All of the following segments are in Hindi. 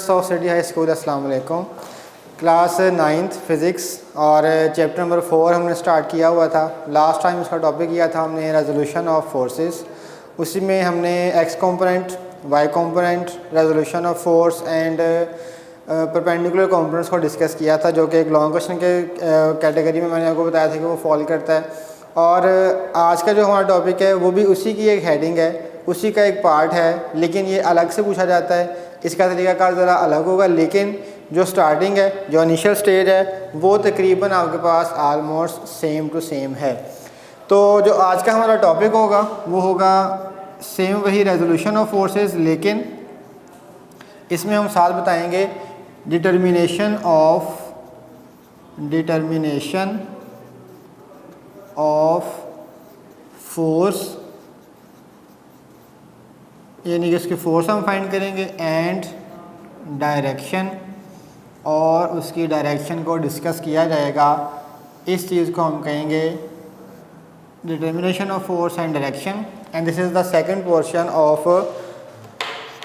Students of city high school, अस्सलाम वालेकुम। क्लास 9th फ़िज़िक्स और चैप्टर नंबर 4 हमने स्टार्ट किया हुआ था। लास्ट टाइम उसका टॉपिक किया था हमने रेजोल्यूशन ऑफ फोर्सेस। उसी में हमने X component, Y component, resolution of force and perpendicular components को डिस्कस किया था, जो कि एक लॉन्ग क्वेश्चन के कैटेगरी में मैंने आपको बताया था कि वो फॉल करता है। और आज का जो हमारा टॉपिक है वो भी उसी की एक हेडिंग है, उसी का एक पार्ट है, लेकिन ये अलग से पूछा जाता है। इसका तरीक़ाकार ज़रा अलग होगा, लेकिन जो स्टार्टिंग है, जो इनिशियल स्टेज है, वो तकरीबन आपके पास आलमोस्ट सेम टू सेम है। तो जो आज का हमारा टॉपिक होगा वो होगा सेम वही रेजोल्यूशन ऑफ फोर्सेस, लेकिन इसमें हम साथ बताएंगे डिटर्मिनेशन ऑफ फोर्स, यानी कि इसकी फोर्स हम फाइंड करेंगे, एंड डायरेक्शन, और उसकी डायरेक्शन को डिस्कस किया जाएगा। इस चीज़ को हम कहेंगे determination of force and direction, and this is the second portion of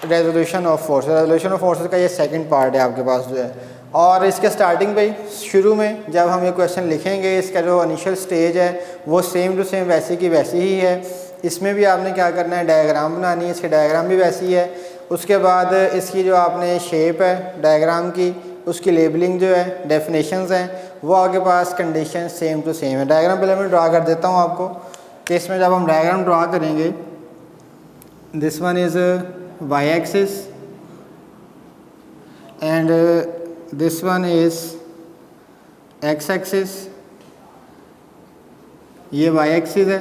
resolution of force. Resolution of forces का ये सेकंड पार्ट है आपके पास जो है। और इसके स्टार्टिंग पे शुरू में जब हम ये क्वेश्चन लिखेंगे, इसका जो इनिशियल स्टेज है वो सेम टू सेम वैसी की वैसी ही है। इसमें भी आपने क्या करना है, डायग्राम बनानी है, इसकी डायग्राम भी वैसी है। उसके बाद इसकी जो आपने शेप है डायग्राम की, उसकी लेबलिंग जो है, डेफिनेशंस हैं, वो आपके पास कंडीशन सेम टू सेम है। डायग्राम पहले मैं ड्रा कर देता हूँ आपको कि इसमें जब हम डायग्राम ड्रा करेंगे, this one is y axis and this one is x axis. ये y एक्सिस है,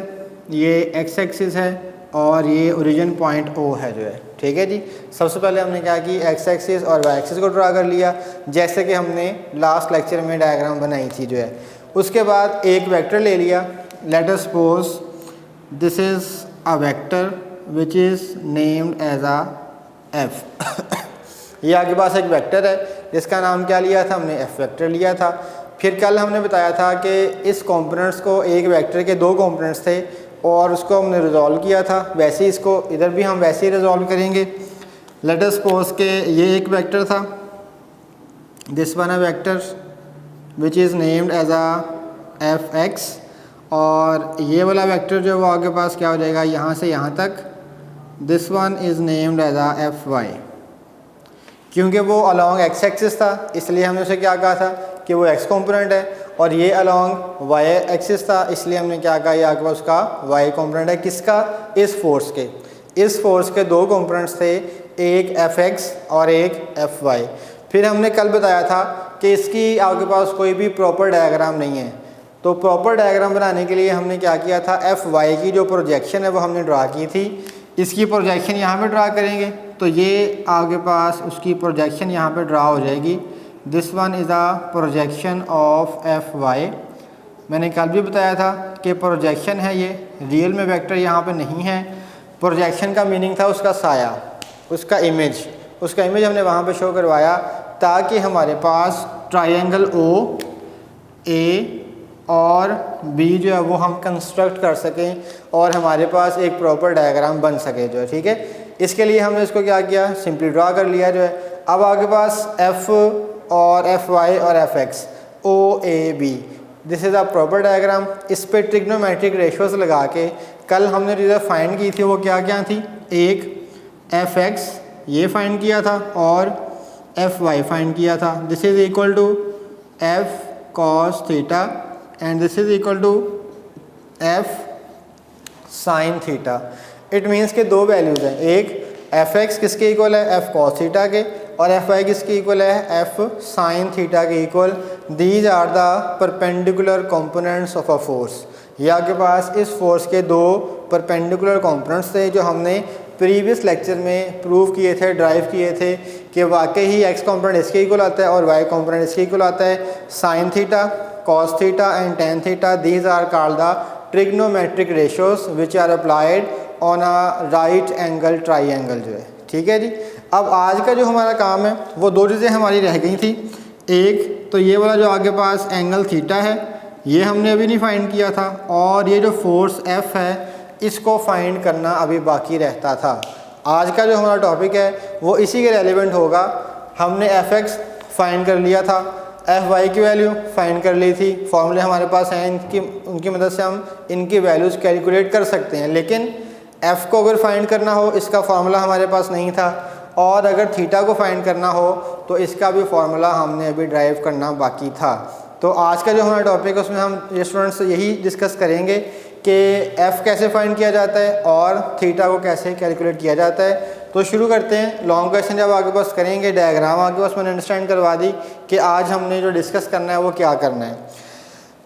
ये x एक्सिस है, और ये ओरिजिन पॉइंट O है जो है। ठीक है जी। सबसे पहले हमने क्या की, x एक्सिस और y एक्सिस को ड्रा कर लिया, जैसे कि हमने लास्ट लेक्चर में डायग्राम बनाई थी जो है। उसके बाद एक वेक्टर ले लिया। Let us suppose this is a vector which is named as a f। ये आपके पास एक वेक्टर है जिसका नाम क्या लिया था हमने, f वेक्टर लिया था। फिर कल हमने बताया था कि इस कंपोनेंट्स को, एक वेक्टर के दो कंपोनेंट्स थे और उसको हमने रिजॉल्व किया था। वैसे ही इसको इधर भी हम वैसे ही रिजॉल्व करेंगे। लेट अस सपोज के ये एक वेक्टर था, this one a vector which is named as a fx, और ये वाला वेक्टर जो है वो आपके पास क्या हो जाएगा, यहाँ से यहाँ तक, this one is named as a fy। क्योंकि वो अलॉन्ग x एक्सिस था इसलिए हमने उसे क्या कहा था कि वो x कंपोनेंट है, और ये अलॉन्ग y एक्सिस था इसलिए हमने क्या कहा, ये आपके पास उसका y कंपोनेंट है। किसका, इस फोर्स के। इस फोर्स के दो कंपोनेंट्स थे, एक fx और एक fy। फिर हमने कल बताया था कि इसकी आपके पास कोई भी प्रॉपर डायग्राम नहीं है, तो प्रॉपर डायग्राम बनाने के लिए हमने क्या किया था, fy की जो प्रोजेक्शन है वो हमने ड्रा की थी। इसकी प्रोजेक्शन यहाँ पे ड्रा करेंगे तो ये आपके पास उसकी प्रोजेक्शन यहाँ पे ड्रा हो जाएगी। This one is a projection of fy। मैंने कल भी बताया था कि प्रोजेक्शन है ये, रियल में वेक्टर यहाँ पे नहीं है। प्रोजेक्शन का मीनिंग था उसका साया, उसका इमेज। उसका इमेज हमने वहाँ पे शो करवाया ताकि हमारे पास ट्रायंगल OA और B जो है वो हम कंस्ट्रक्ट कर सकें और हमारे पास एक प्रॉपर डायग्राम बन सके जो है। ठीक है, इसके लिए हमने इसको क्या किया, सिंपली ड्रा कर लिया जो है। अब आपके पास f और fy और fx OAB, this is a proper diagram. इस पे ट्रिग्नोमेट्रिक रेशियोज लगा के कल हमने जो फाइंड की थी वो क्या क्या थी, एक fx ये फाइंड किया था और fy फाइंड किया था। This is equal to f cos theta and this is equal to f sin theta. It means के दो वैल्यूज़ हैं, एक fx किसके इक्वल है, f cos थीटा के, और fy किसके इक्वल है, f sin थीटा के equal. These are the perpendicular components of a force. ये आपके पास इस फोर्स के दो परपेंडिकुलर कंपोनेंट्स थे जो हमने प्रीवियस लेक्चर में प्रूव किए थे, ड्राइव किए थे कि वाकई ही x कंपोनेंट इसके इक्वल आता है और y कंपोनेंट इसके इक्वल आता है। sin theta, cos theta and tan theta, these are called the trigonometric ratios which are applied on a right angle triangle जो है। ठीक है जी। अब आज का जो हमारा काम है वो दो चीज़ें हमारी रह गई थी। एक तो ये वाला जो आगे पास एंगल थीटा है ये हमने अभी नहीं फाइंड किया था, और ये जो फोर्स F है इसको फाइंड करना अभी बाकी रहता था। आज का जो हमारा टॉपिक है वो इसी के रेलिवेंट होगा। हमने एफ एक्स फाइंड कर लिया था, एफ वाई की वैल्यू फाइंड कर ली थी, फॉर्मूले हमारे पास हैं, उनकी मदद से हम इनकी वैल्यूज़ कैलकुलेट कर सकते हैं। लेकिन एफ़ को अगर फाइंड करना हो इसका फार्मूला हमारे पास नहीं था, और अगर थीटा को फाइंड करना हो तो इसका भी फार्मूला हमने अभी ड्राइव करना बाकी था। तो आज का जो हमारा टॉपिक है उसमें हम स्टूडेंट्स यही डिस्कस करेंगे कि एफ़ कैसे फाइंड किया जाता है और थीटा को कैसे कैलकुलेट किया जाता है। तो शुरू करते हैं। लॉन्ग क्वेश्चन जब आगे पास करेंगे, डायग्राम आगे पास मैंने अंडरस्टैंड करवा दी कि आज हमने जो डिस्कस करना है वो क्या करना है।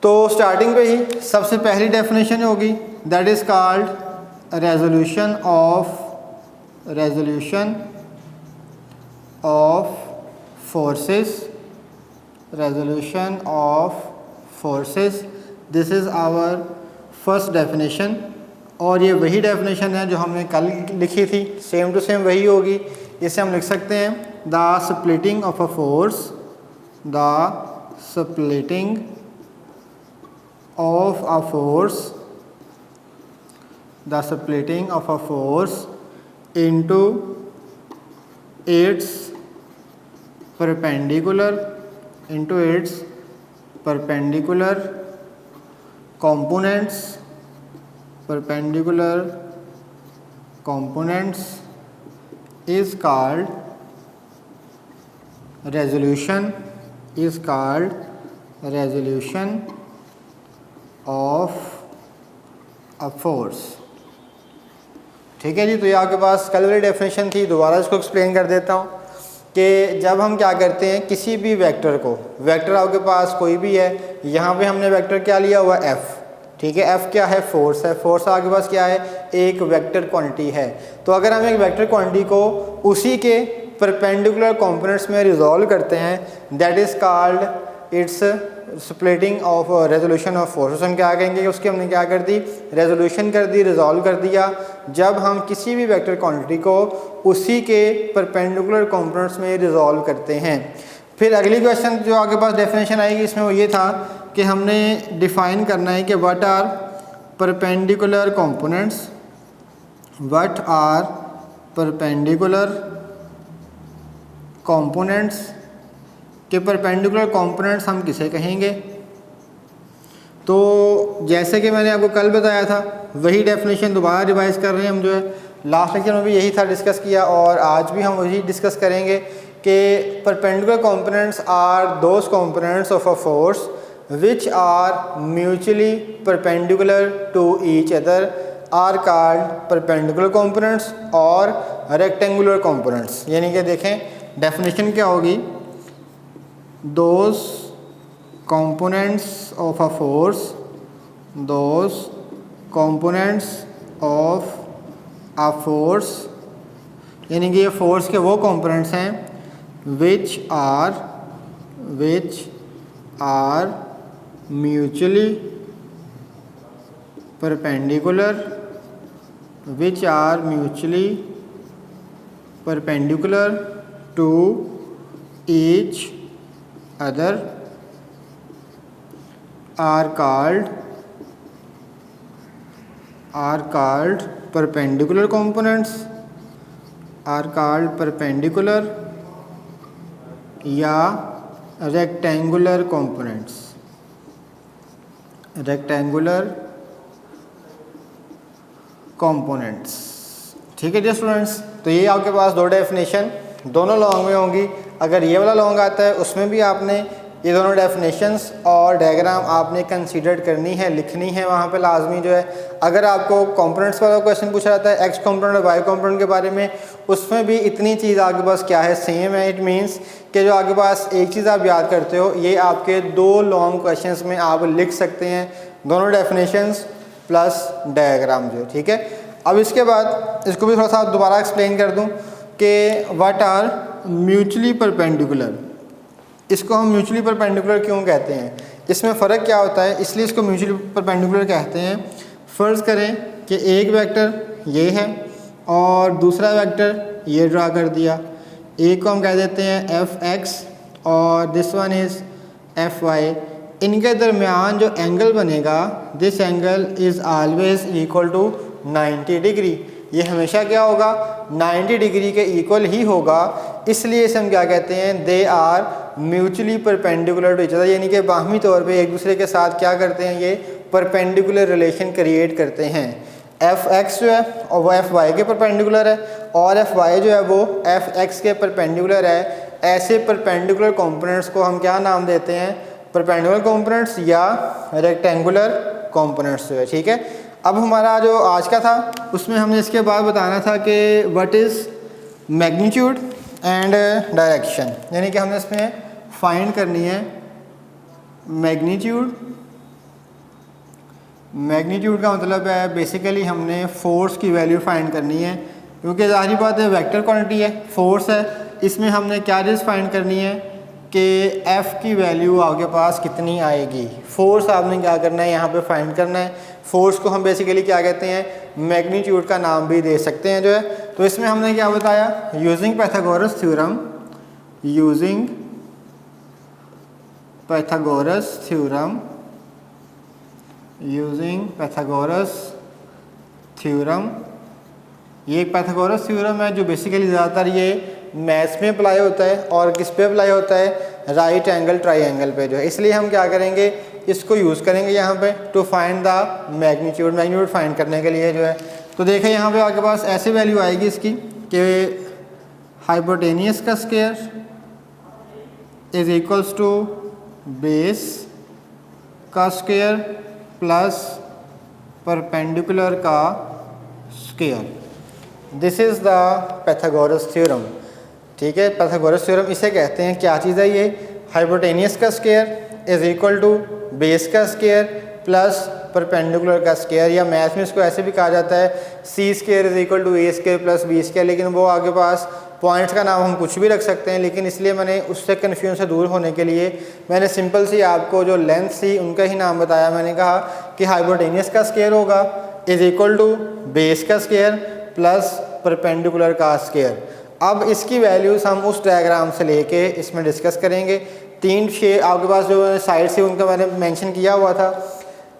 तो स्टार्टिंग पे ही सबसे पहली डेफिनेशन होगी, that is called resolution of forces. This is our first definition, और ये वही डेफिनेशन है जो हमने कल लिखी थी, सेम टू सेम वही होगी। इसे हम लिख सकते हैं the splitting of a force, into its perpendicular components is called resolution of a force। ठीक है जी। तो ये आपके पास कल वाली डेफिनेशन थी, दोबारा इसको एक्सप्लेन कर देता हूँ कि जब हम क्या करते हैं किसी भी वेक्टर को, वेक्टर आपके पास कोई भी है, यहाँ पे हमने वेक्टर क्या लिया हुआ एफ़, ठीक है। एफ़ क्या है? फोर्स है। फोर्स आपके पास क्या है? एक वेक्टर क्वांटिटी है। तो अगर हम एक वेक्टर क्वांटिटी को उसी के परपेंडिकुलर कंपोनेंट्स में रिजॉल्व करते हैं, that is called its splitting of resolution of force. हम क्या कहेंगे कि उसकी हमने क्या कर दी? रेजोल्यूशन कर दी, रिजॉल्व कर दिया। जब हम किसी भी वेक्टर क्वांटिटी को उसी के परपेंडिकुलर कंपोनेंट्स में रिजॉल्व करते हैं। फिर अगली क्वेश्चन जो आगे पास डेफिनेशन आएगी इसमें वो ये था कि हमने डिफ़ाइन करना है कि व्हाट आर परपेंडिकुलर कंपोनेंट्स, के परपेंडिकुलर कंपोनेंट्स हम किसे कहेंगे। तो जैसे कि मैंने आपको कल बताया था वही डेफिनेशन दोबारा रिवाइज कर रहे हैं हम, जो है लास्ट लेक्चर में भी यही था डिस्कस किया, और आज भी हम वही डिस्कस करेंगे कि perpendicular components are those components of a force which are mutually perpendicular to each other are called perpendicular components और rectangular components। यानी कि देखें डेफिनेशन क्या होगी, those components of a force यानी कि ये फोर्स के वो कंपोनेंट्स हैं which are mutually perpendicular to each other are called perpendicular components, या rectangular components। ठीक है जी स्टूडेंट्स। तो ये आपके पास दो डेफिनेशन दोनों लॉन्ग में होंगी। अगर ये वाला लॉन्ग आता है उसमें भी आपने ये दोनों डेफिनेशंस और डायग्राम आपने कंसीडर करनी है, लिखनी है वहाँ पे लाजमी जो है। अगर आपको कंपोनेंट्स वाला क्वेश्चन पूछा जाता है एक्स कंपोनेंट और वाई कंपोनेंट के बारे में, उसमें भी इतनी चीज़ आपके पास क्या है, सेम है। इट मीन्स कि जो आपके पास एक चीज़ आप याद करते हो ये आपके दो लॉन्ग क्वेश्चंस में आप लिख सकते हैं, दोनों डेफिनेशंस प्लस डायग्राम जो, ठीक है। अब इसके बाद इसको भी थोड़ा सा दोबारा एक्सप्लेन कर दूँ कि व्हाट आर म्यूचुअली परपेंडिकुलर। इसको हम म्यूचुअली परपेंडिकुलर क्यों कहते हैं, इसमें फ़र्क क्या होता है, इसलिए इसको म्यूचुअली परपेंडिकुलर कहते हैं। फ़र्ज़ करें कि एक वेक्टर ये है और दूसरा वेक्टर ये ड्रा कर दिया। एक को हम कह देते हैं एफ एक्स और this one is F Y. इनके दरमियान जो एंगल बनेगा, this angle is always equal to 90 degree. ये हमेशा क्या होगा, 90 डिग्री के इक्वल ही होगा। इसलिए इसे हम क्या कहते हैं, they are mutually perpendicular to each other, यानी कि बाहमी तौर पे एक दूसरे के साथ क्या करते हैं, ये परपेंडिकुलर रिलेशन क्रिएट करते हैं। एफ एक्स जो है और वो एफ वाई के परपेंडिकुलर है, और एफ वाई जो है वो एफ एक्स के परपेंडिकुलर है। ऐसे परपेंडिकुलर कंपोनेंट्स को हम क्या नाम देते हैं, परपेंडिकुलर कंपोनेंट्स या रेक्टेंगुलर कंपोनेंट्स जो है। ठीक है, अब हमारा जो आज का था उसमें हमने इसके बाद बताना था कि what is magnitude and direction, यानी कि हमने इसमें फाइंड करनी है मैग्नीट्यूड। मैग्नीट्यूड का मतलब है बेसिकली हमने फोर्स की वैल्यू फाइंड करनी है, क्योंकि ज़ाहिर बात है वेक्टर क्वांटिटी है, फोर्स है, इसमें हमने क्या चीज़ फाइंड करनी है कि F की वैल्यू आपके पास कितनी आएगी। फोर्स आपने क्या करना है, यहाँ पे फाइंड करना है। फोर्स को हम बेसिकली क्या कहते हैं, मैग्नीट्यूड का नाम भी दे सकते हैं जो है। तो इसमें हमने क्या बताया, using Pythagoras theorem, using Pythagoras theorem, using Pythagoras theorem, ये एक पाइथागोरस थ्योरम है जो बेसिकली ज़्यादातर ये मैथ्स में अप्लाई होता है और किस पे अप्लाई होता है, राइट एंगल ट्राइंगल पे जो है। इसलिए हम क्या करेंगे, इसको यूज़ करेंगे यहाँ पे to find the magnitude, magnitude find करने के लिए जो है। तो देखें यहाँ पे आपके पास ऐसी वैल्यू आएगी इसकी कि हाइपोटेनियस का square is equals to base का स्क्वायर प्लस परपेंडिकुलर का square. This is the Pythagoras theorem. ठीक है, पाइथागोरस थ्योरम इसे कहते हैं, क्या चीज़ है ये, हाइपोटेनियस का square is equal to base का स्क्वायर प्लस परपेंडिकुलर का स्क्वायर, या मैथ में इसको ऐसे भी कहा जाता है C square is equal to A square plus B square. लेकिन वो आगे पास पॉइंट्स का नाम हम कुछ भी रख सकते हैं, लेकिन इसलिए मैंने उससे कन्फ्यूजन से दूर होने के लिए मैंने सिंपल सी आपको जो लेंथ थी उनका ही नाम बताया। मैंने कहा कि हाइपोटेनियस का स्क्वायर होगा इज इक्वल टू बेस का स्क्वायर प्लस परपेंडिकुलर का स्क्वायर। अब इसकी वैल्यूज़ हम उस डायग्राम से लेके इसमें डिस्कस करेंगे। तीन शेप आपके पास जो साइड से उनका मैंने मेंशन किया हुआ था।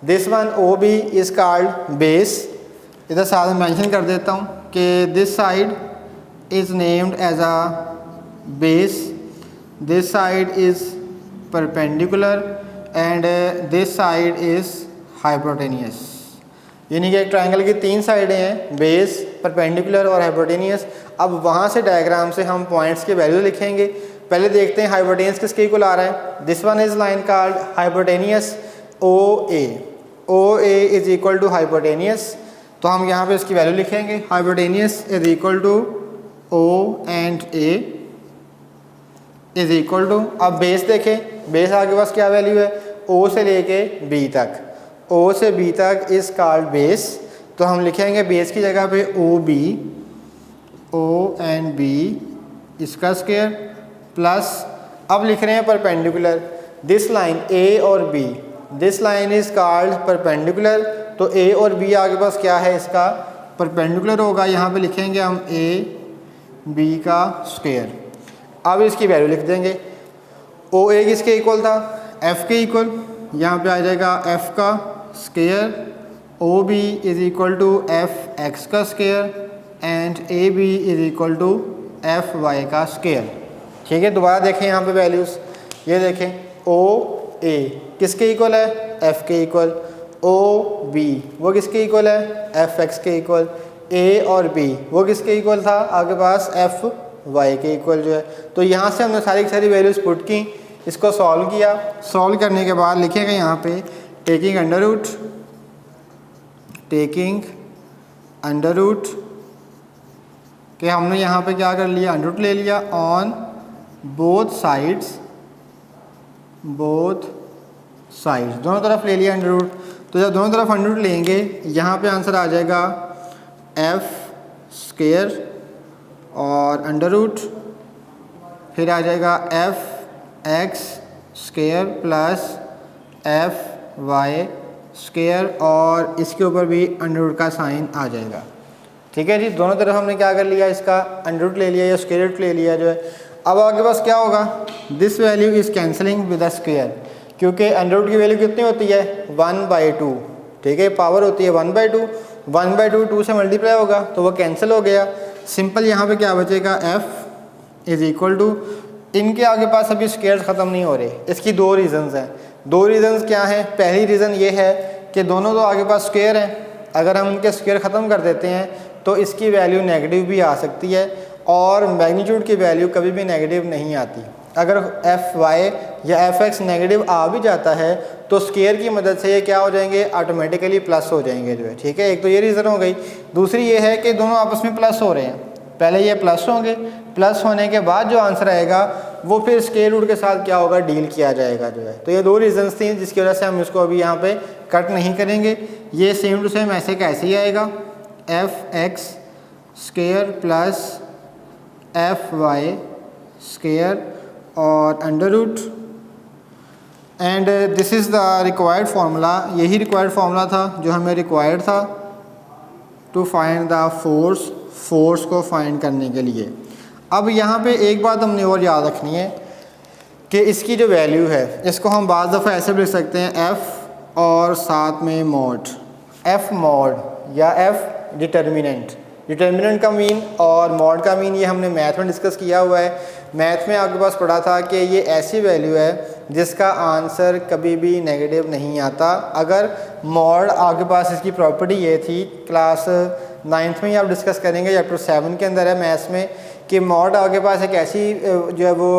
This one O B is called base, इधर साथ में मेंशन कर देता हूँ कि this side is named as a base, this side is perpendicular and this side is hypotenuse. यानी कि एक ट्रायंगल की तीन साइडें हैं, बेस, परपेंडिकुलर और हाइपोटेनियस। अब वहाँ से डायग्राम से हम पॉइंट्स के वैल्यू लिखेंगे। पहले देखते हैं हाइपोटेनियस किसके इक्वल आ रहा है। This one is line called hypotenuse O A, O A is equal to hypotenuse. तो हम यहाँ पे इसकी वैल्यू लिखेंगे, hypotenuse is equal to O and A is equal to, अब बेस देखें, बेस आपके पास क्या वैल्यू है, ओ से लेके बी तक, ओ से बी तक इज़ कॉल्ड बेस। तो हम लिखेंगे बेस की जगह पे O B, O and B इसका स्क्वायर प्लस, अब लिख रहे हैं परपेंडिकुलर, दिस लाइन ए और B, this line is called perpendicular. तो ए और बी आगे पास क्या है, इसका परपेंडिकुलर होगा। यहाँ पे लिखेंगे हम ए बी का स्क्वायर। अब इसकी वैल्यू लिख देंगे, ओ ए किसके इक्वल था, एफ़ के इक्वल, यहाँ पे आ जाएगा एफ़ का square, O B is equal to F X का square and A B is equal to F Y का स्क्वायर। ठीक है, दोबारा देखें यहाँ पे वैल्यूज़, ये देखें ओ ए किसके इक्वल है, एफ़ के इक्वल, ओ बी वो किसके इक्वल है, एफ एक्स के इक्वल, ए और बी वो किसके इक्वल था आपके पास, एफ वाई के इक्वल जो है। तो यहाँ से हमने सारी की सारी वैल्यूज़ पुट की, इसको सॉल्व किया। सॉल्व करने के बाद लिखेगा यहाँ पे taking under root, taking under root कि हमने यहाँ पे क्या कर लिया, अंडर रूट ले लिया on both sides, both sides दोनों तरफ ले लिया अंडर रूट। तो जब दोनों तरफ अंडर रूट लेंगे यहाँ पे आंसर आ जाएगा एफ स्क्वायर और अंडर रूट, फिर आ जाएगा F X square plus F Y square और इसके ऊपर भी अंडर रूट का साइन आ जाएगा। ठीक है जी, दोनों तरफ हमने क्या कर लिया, इसका अंडर रूट ले लिया या स्क्वायर रूट ले लिया जो है। अब आपके पास क्या होगा, this value is cancelling with the square, क्योंकि अंडर रूट की वैल्यू कितनी होती है 1/2। ठीक है, पावर होती है 1/2, 1/2 2 से मल्टीप्लाई होगा तो वो कैंसिल हो गया। सिंपल यहाँ पे क्या बचेगा, एफ इज़ इक्वल टू, इनके आगे पास अभी स्क्वायर्स ख़त्म नहीं हो रहे। इसकी दो रीज़न्स हैं। दो रीज़न्स क्या हैं? पहली रीज़न ये है कि दोनों तो आगे पास स्क्वायर हैं, अगर हम उनके स्क्वायर ख़त्म कर देते हैं तो इसकी वैल्यू नेगेटिव भी आ सकती है और मैग्नीट्यूड की वैल्यू कभी भी नेगेटिव नहीं आती। अगर एफ वाई या एफ एक्स नेगेटिव आ भी जाता है तो स्क्वायर की मदद से ये क्या हो जाएंगे? ऑटोमेटिकली प्लस हो जाएंगे जो है, ठीक है। एक तो ये रीज़न हो गई। दूसरी ये है कि दोनों आपस में प्लस हो रहे हैं, पहले ये प्लस होंगे, प्लस होने के बाद जो आंसर आएगा वो फिर स्क्वायर रूट के साथ क्या होगा? डील किया जाएगा जो है। तो ये दो रीज़न्स थी जिसकी वजह से हम इसको अभी यहाँ पे कट नहीं करेंगे। ये सेम टू सेम ऐसे का ऐसे ही आएगा, F X square plus F Y square और under root, and this is the required formula. यही रिक्वायर्ड फार्मूला था जो हमें रिक्वायर्ड था टू फाइंड द फोर्स को फाइंड करने के लिए। अब यहाँ पे एक बात हमने और याद रखनी है कि इसकी जो वैल्यू है इसको हम बाज़ दफ़ा ऐसे भी लिख सकते हैं एफ़ और साथ में मॉड, एफ़ मॉड या एफ़ डिटर्मिनेंट। डिटर्मिनेंट का मीन और मॉड का मीन ये हमने मैथ में डिस्कस किया हुआ है। मैथ में आपके पास पढ़ा था कि ये ऐसी वैल्यू है जिसका आंसर कभी भी नेगेटिव नहीं आता। अगर मॉड आपके पास इसकी प्रॉपर्टी ये थी, क्लास 9th में ही आप डिस्कस करेंगे, चैप्टर 7 के अंदर है मैथ्स में, कि मॉड आपके पास एक ऐसी जो है वो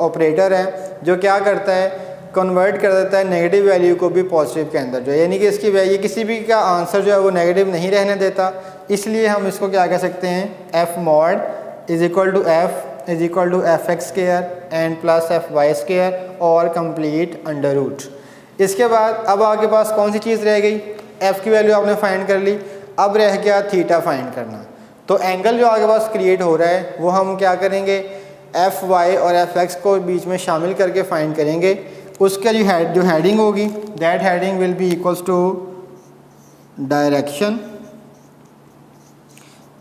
ऑपरेटर है जो क्या करता है? कन्वर्ट कर देता है नेगेटिव वैल्यू को भी पॉजिटिव के अंदर जो है, यानी कि इसकी वैल्यू किसी भी का आंसर जो है वो नेगेटिव नहीं रहने देता। इसलिए हम इसको क्या कह सकते हैं? F mod is equal to F X square and plus F Y square और कंप्लीट अंडर रूट। इसके बाद अब आपके पास कौन सी चीज़ रह गई? एफ़ की वैल्यू आपने फाइंड कर ली, अब रह गया थीटा फाइंड करना। तो एंगल जो आपके पास क्रिएट हो रहा है वो हम क्या करेंगे? एफ वाई और एफ एक्स को बीच में शामिल करके फाइंड करेंगे। उसका जो हेडिंग होगी, that heading will be equals to direction,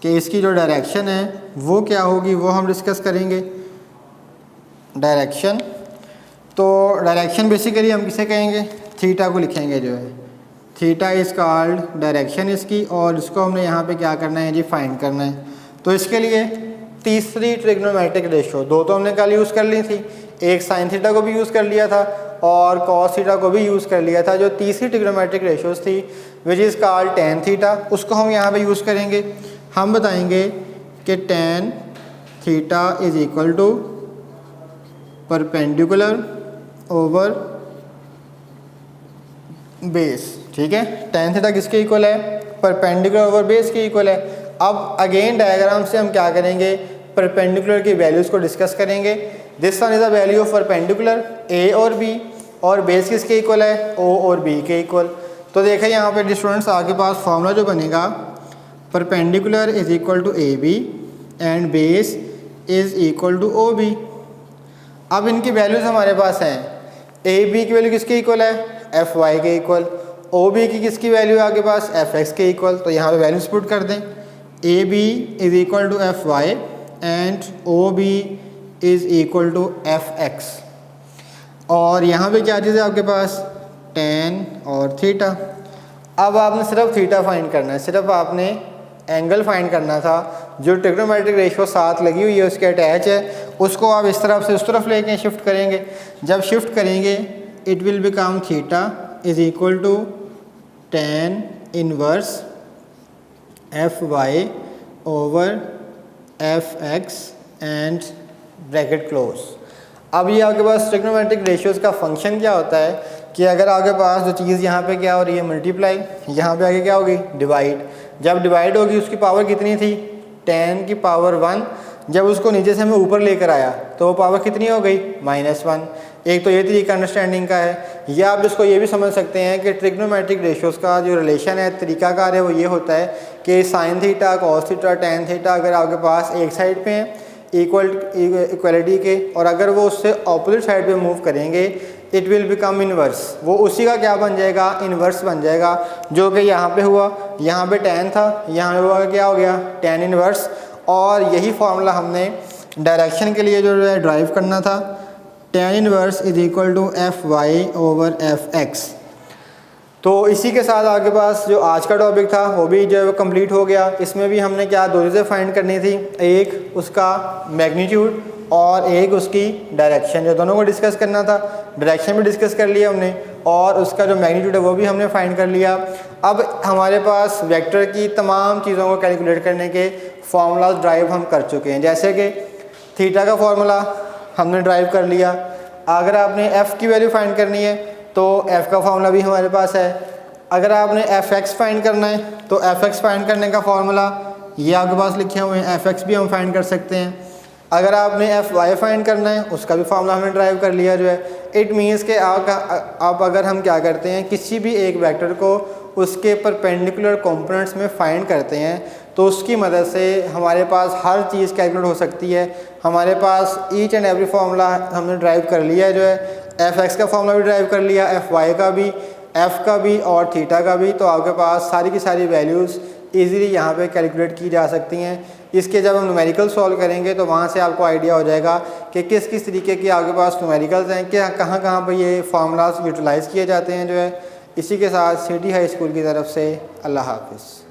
कि इसकी जो डायरेक्शन है वो क्या होगी वो हम डिस्कस करेंगे। डायरेक्शन, तो डायरेक्शन बेसिकली हम किसे कहेंगे? थीटा को लिखेंगे जो है, थीटा इज़ कॉल्ड डायरेक्शन इसकी, और इसको हमने यहाँ पे क्या करना है जी? फाइंड करना है। तो इसके लिए तीसरी ट्रिग्नोमेट्रिक रेशो, दो तो हमने कल यूज़ कर ली थी, एक साइन थीटा को भी यूज़ कर लिया था और कॉस थीटा को भी यूज़ कर लिया था। जो तीसरी ट्रिग्नोमेट्रिक रेशोज़ थी which is called tan theta, उसको हम यहाँ पे यूज़ करेंगे। हम बताएंगे कि tan theta is equal to perpendicular over base, ठीक है। टेन थीटा किसके इक्वल है? परपेंडिकुलर ओवर बेस के इक्वल है। अब अगेन डायग्राम से हम क्या करेंगे? परपेंडिकुलर की वैल्यूज़ को डिस्कस करेंगे। This one is the value of perpendicular A और बी, और बेस किसके इक्वल है? ओ और बी के इक्वल। तो देखें यहाँ पे स्टूडेंट्स आपके पास फॉर्मूला जो बनेगा, perpendicular is equal to A B and base is equal to O B. अब इनकी वैल्यूज़ हमारे पास हैं, ए बी की वैल्यू किसके इक्वल है? एफ वाई के इक्वल। ओ बी की किसकी वैल्यू है आपके पास? एफ एक्स के इक्वल। तो यहाँ पे वैल्यूज पुट कर दें, A B is equal to F Y and O B is equal to F X. और यहाँ पे क्या चीज़ है आपके पास? टेन और थीटा। अब आपने सिर्फ थीटा फाइंड करना है, सिर्फ आपने एंगल फाइंड करना था। जो ट्रिग्नोमेट्रिक रेशियो साथ लगी हुई है उसके अटैच है, उसको आप इस तरफ से उस तरफ लेके शिफ्ट करेंगे। जब शिफ्ट करेंगे it will become theta is equal to tan inverse F Y over F X and bracket close. अब ये आपके पास ट्रिग्नोमेट्रिक रेशियोज़ का फंक्शन क्या होता है कि अगर आपके पास जो चीज़ यहाँ पे क्या हो रही है? मल्टीप्लाई, यहाँ पे आगे क्या होगी? डिवाइड। जब डिवाइड होगी उसकी पावर कितनी थी? 10 की पावर 1। जब उसको नीचे से मैं ऊपर लेकर आया तो वो पावर कितनी हो गई? -1। एक तो ये तरीका अंडरस्टैंडिंग का है। या आप इसको ये भी समझ सकते हैं कि ट्रिग्नोमेट्रिक रेशियोज़ का जो रिलेशन है, तरीकाकार है, वो ये होता है कि sine theta, cos theta, tan theta अगर आपके पास एक साइड पे हैं इक्वलिटी के, और अगर वो उससे ऑपोजिट साइड पे मूव करेंगे इट विल बिकम इनवर्स। वो उसी का क्या बन जाएगा? इनवर्स बन जाएगा। जो कि यहाँ पे हुआ, यहाँ पे टेन था, यहाँ पे हुआ क्या हो गया? Tan inverse. और यही फार्मूला हमने डायरेक्शन के लिए जो है ड्राइव करना था, tan inverse is equal to F Y over F X. तो इसी के साथ आपके पास जो आज का टॉपिक था वो भी जो है कंप्लीट हो गया। इसमें भी हमने क्या दो चीज़ें फाइंड करनी थी, एक उसका मैग्नीट्यूड और एक उसकी डायरेक्शन, जो दोनों को डिस्कस करना था। डायरेक्शन भी डिस्कस कर लिया हमने और उसका जो मैग्नीट्यूड है वो भी हमने फाइंड कर लिया। अब हमारे पास वेक्टर की तमाम चीज़ों को कैलकुलेट करने के फार्मूलाज ड्राइव हम कर चुके हैं, जैसे कि थीटा का फार्मूला हमने ड्राइव कर लिया। अगर आपने एफ़ की वैल्यू फाइंड करनी है तो एफ़ का फार्मूला भी हमारे पास है। अगर आपने एफ एक्स फाइंड करना है तो एफ एक्स फाइंड करने का फार्मूला ये आपके पास लिखे हुए हैं, एफ एक्स भी हम फाइंड कर सकते हैं। अगर आपने एफ वाई फाइंड करना है उसका भी फार्मूला हमने ड्राइव कर लिया जो है। इट मीन्स के आप अगर हम क्या करते हैं, किसी भी एक वेक्टर को उसके परपेंडिकुलर कंपोनेंट्स में फाइंड करते हैं तो उसकी मदद से हमारे पास हर चीज़ कैलकुलेट हो सकती है। हमारे पास ईच एंड एवरी फार्मूला हमने ड्राइव कर लिया है जो है। एफ एक्स का फार्मूला भी ड्राइव कर लिया, एफ वाई का भी, एफ़ का भी और थीटा का भी। तो आपके पास सारी की सारी वैल्यूज़ ईज़िली यहाँ पे कैलकुलेट की जा सकती हैं। इसके जब हम न्यूमेरिकल सॉल्व करेंगे तो वहाँ से आपको आइडिया हो जाएगा कि किस किस तरीके की आपके पास न्यूमेरिकल्स हैं, कि कहाँ कहाँ पर ये फार्मूलाज यूटिलाइज़ किए जाते हैं जो है। इसी के साथ सिटी हाई स्कूल की तरफ से अल्लाह हाफ़िज़।